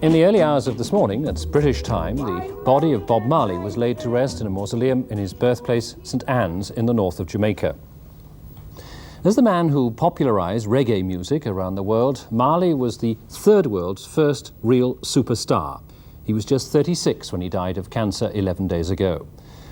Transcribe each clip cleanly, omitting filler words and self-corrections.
In the early hours of this morning, at British time, the body of Bob Marley was laid to rest in a mausoleum in his birthplace, St Anne's, in the north of Jamaica. As the man who popularised reggae music around the world, Marley was the third world's first real superstar. He was just 36 when he died of cancer 11 days ago.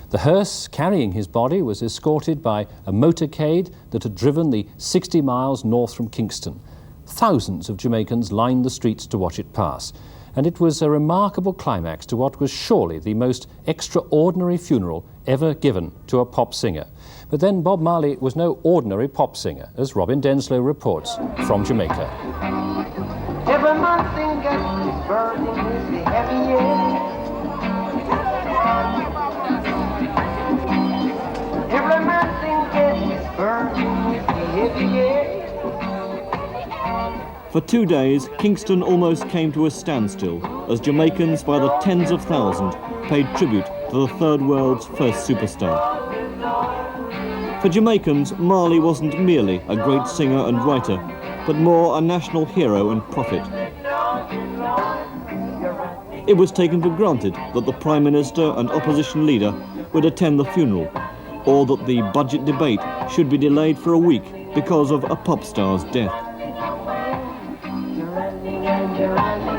The hearse carrying his body was escorted by a motorcade that had driven the 60 miles north from Kingston. Thousands of Jamaicans lined the streets to watch it pass, and it was a remarkable climax to what was surely the most extraordinary funeral ever given to a pop singer. But then Bob Marley was no ordinary pop singer, as Robin Denselow reports from Jamaica. Every man think his burden is the heavy Every man think his burden is the heavy For 2 days, Kingston almost came to a standstill as Jamaicans by the tens of thousands paid tribute to the third world's first superstar. For Jamaicans, Marley wasn't merely a great singer and writer, but more a national hero and prophet. It was taken for granted that the Prime Minister and opposition leader would attend the funeral, or that the budget debate should be delayed for a week because of a pop star's death.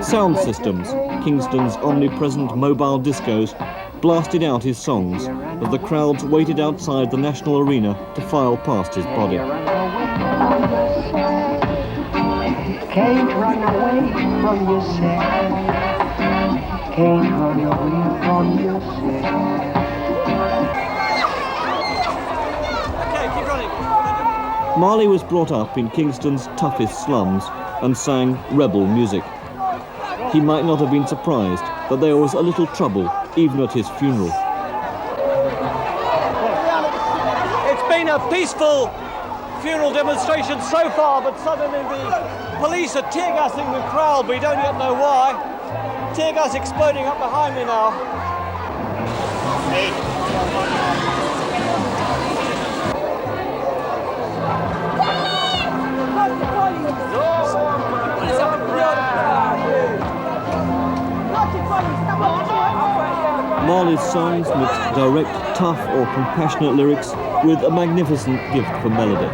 Sound systems, Kingston's omnipresent mobile discos, blasted out his songs as the crowds waited outside the National Arena to file past his body. Can't run away from yourself. Can't run away from yourself. Okay, keep running. Marley was brought up in Kingston's toughest slums and sang rebel music. He might not have been surprised that there was a little trouble even at his funeral. It's been a peaceful funeral demonstration so far, but suddenly the police are tear gassing the crowd. We don't yet know why. Tear gas exploding up behind me now. Marley's songs mixed direct, tough or compassionate lyrics with a magnificent gift for melody.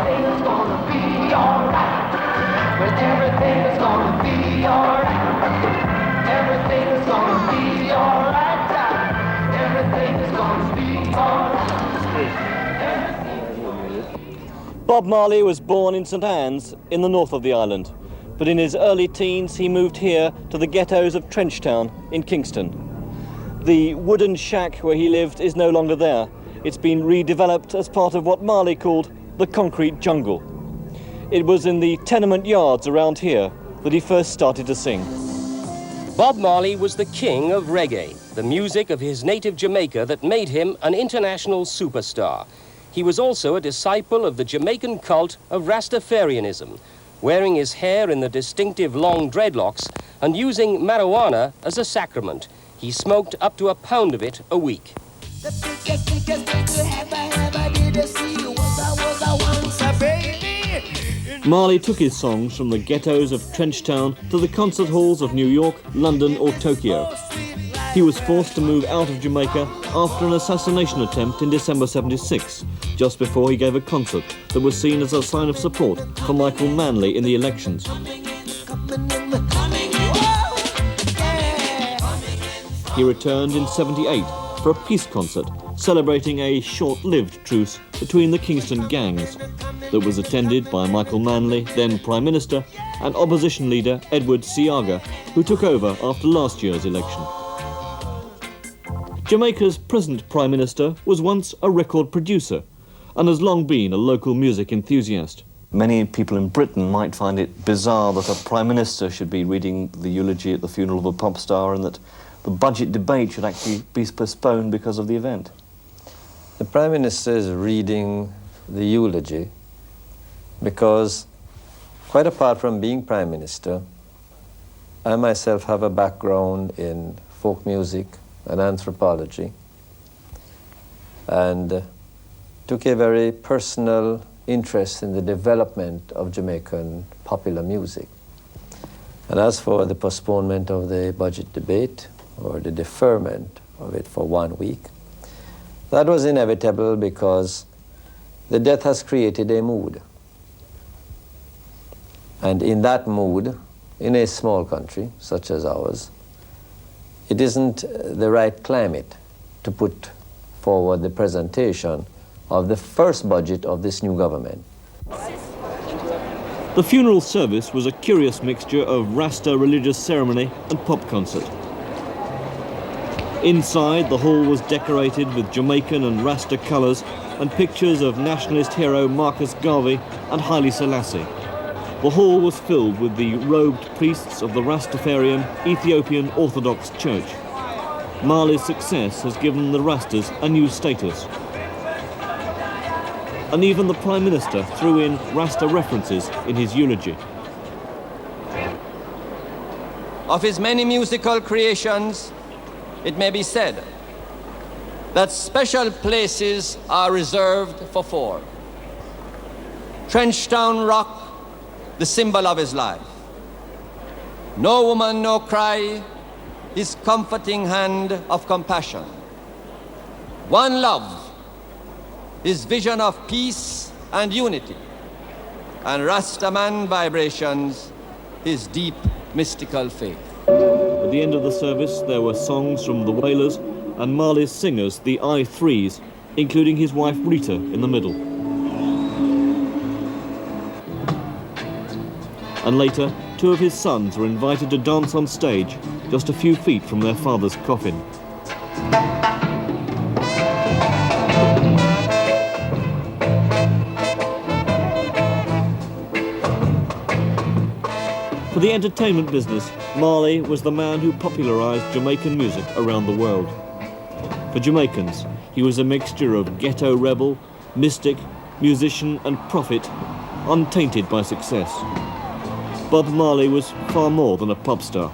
Bob Marley was born in St Anne's in the north of the island, but in his early teens he moved here to the ghettos of Trenchtown in Kingston. The wooden shack where he lived is no longer there. It's been redeveloped as part of what Marley called the concrete jungle. It was in the tenement yards around here that he first started to sing. Bob Marley was the king of reggae, the music of his native Jamaica that made him an international superstar. He was also a disciple of the Jamaican cult of Rastafarianism, wearing his hair in the distinctive long dreadlocks and using marijuana as a sacrament. He smoked up to a pound of it a week. Marley took his songs from the ghettos of Trenchtown to the concert halls of New York, London or Tokyo. He was forced to move out of Jamaica after an assassination attempt in December '76, just before he gave a concert that was seen as a sign of support for Michael Manley in the elections. He returned in '78 for a peace concert celebrating a short-lived truce between the Kingston gangs that was attended by Michael Manley, then Prime Minister, and opposition leader Edward Seaga, who took over after last year's election. Jamaica's present Prime Minister was once a record producer and has long been a local music enthusiast. Many people in Britain might find it bizarre that a Prime Minister should be reading the eulogy at the funeral of a pop star and that the budget debate should actually be postponed because of the event. The Prime Minister is reading the eulogy because, quite apart from being Prime Minister, I myself have a background in folk music and anthropology, and took a very personal interest in the development of Jamaican popular music. And as for the postponement of the budget debate, or the deferment of it for 1 week, that was inevitable because the death has created a mood. And in that mood, in a small country such as ours, it isn't the right climate to put forward the presentation of the first budget of this new government. The funeral service was a curious mixture of Rasta religious ceremony and pop concert. Inside, the hall was decorated with Jamaican and Rasta colours and pictures of nationalist hero Marcus Garvey and Haile Selassie. The hall was filled with the robed priests of the Rastafarian Ethiopian Orthodox Church. Marley's success has given the Rastas a new status. And even the Prime Minister threw in Rasta references in his eulogy. Of his many musical creations, it may be said that special places are reserved for 4. Trenchtown Rock, the symbol of his life. No Woman, No Cry, his comforting hand of compassion. One Love, his vision of peace and unity. And Rastaman Vibrations, his deep mystical faith. At the end of the service, there were songs from the Wailers and Marley's singers, the I3s, including his wife Rita in the middle. And later, 2 of his sons were invited to dance on stage just a few feet from their father's coffin. For the entertainment business, Marley was the man who popularised Jamaican music around the world. For Jamaicans, he was a mixture of ghetto rebel, mystic, musician and prophet, untainted by success. Bob Marley was far more than a pop star.